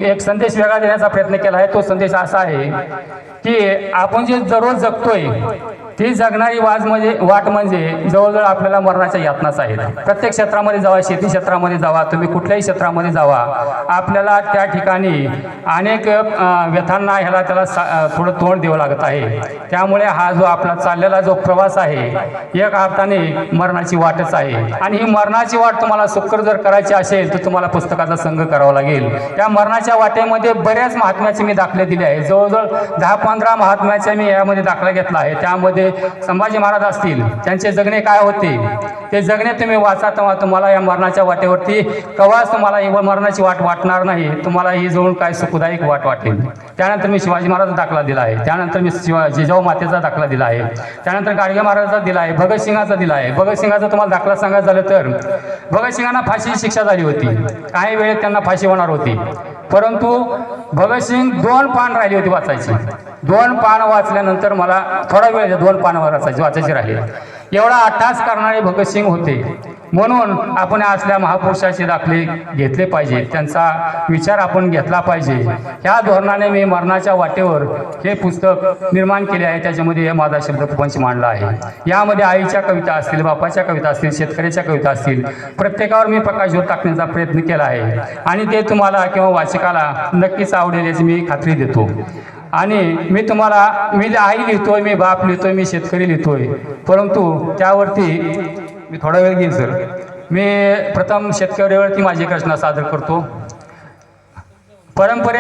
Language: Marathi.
एक संदेश वेगळा देण्याचा प्रयत्न केला आहे। तो संदेश असा आहे की आपण जे दररोज जगतोय ती जगणारी वाट म्हणजे जवळजवळ आपल्याला मरणाच्या यातनाच आहेत। प्रत्येक क्षेत्रामध्ये जावा, शेती क्षेत्रामध्ये जावा, तुम्ही कुठल्याही क्षेत्रामध्ये जावा, आपल्याला त्या ठिकाणी अनेक व्यथांना त्याला थोडं तोंड द्यावं लागत आहे। त्यामुळे हा जो आपला चाललेला जो प्रवास आहे एक अर्थाने मरणाची वाटच आहे। आणि ही मरणाची वाट तुम्हाला सुकर जर करायची असेल तर तुम्हाला पुस्तकाचा संघ करावा लागेल। त्या मरणाच्या वाटेमध्ये बऱ्याच महात्म्याचे मी दाखले दिले आहेत। जवळजवळ 10-15 महात्म्याचे मी यामध्ये दाखला घेतला आहे। त्यामध्ये संभाजी महाराज असतील, त्यांचे जगणे काय होते ते जगणे तुम्ही वाचा, तेव्हा तुम्हाला या मरणाच्या वाटेवरती कवाच तुम्हाला मरणाची वाट वाटणार नाही, तुम्हाला ही जवळून काय सुखदायक वाट वाटेल। त्यानंतर मी शिवाजी महाराजांचा दाखला दिला आहे, त्यानंतर मी जिजाऊ मातेचा दाखला दिला आहे, त्यानंतर गाडगे महाराजांचा दिला आहे, भगतसिंगाचा दिला आहे। भगतसिंगाचा तुम्हाला दाखला सांगायचं झालं तर भगतसिंगांना फाशीची शिक्षा झाली होती, काही वेळेत त्यांना फाशी होणार होती, परंतु भगतसिंग 2 पान राहिली होती वाचायची। 2 पान वाचल्यानंतर मला थोडा वेळ 2 पान वाचायची राहिली, एवढा अट्टास करणारे भगतसिंग होते। म्हणून आपण असल्या महापुरुषाचे दाखले घेतले पाहिजे, त्यांचा विचार आपण घेतला पाहिजे। ह्या धोरणाने मी मरणाच्या वाटेवर हे पुस्तक निर्माण केले आहे। त्याच्यामध्ये हे माझा शब्दप्रपंच मांडला आहे। यामध्ये आईच्या कविता असतील, बापाच्या कविता असतील, शेतकऱ्याच्या कविता असतील, प्रत्येकावर मी प्रकाशझोत टाकण्याचा प्रयत्न केला आहे आणि ते तुम्हाला किंवा वाचकाला नक्कीच आवडेल याची मी खात्री देतो। आणि मी आई लिहितोय, मी बाप लिहितोय, मी शेतकरी लिहितोय, परंतु त्यावरती मी थोडा वेळ घेईन सर। मी प्रथम शेतकऱ्यावरती माझी रचना सादर करतो। परंपरेने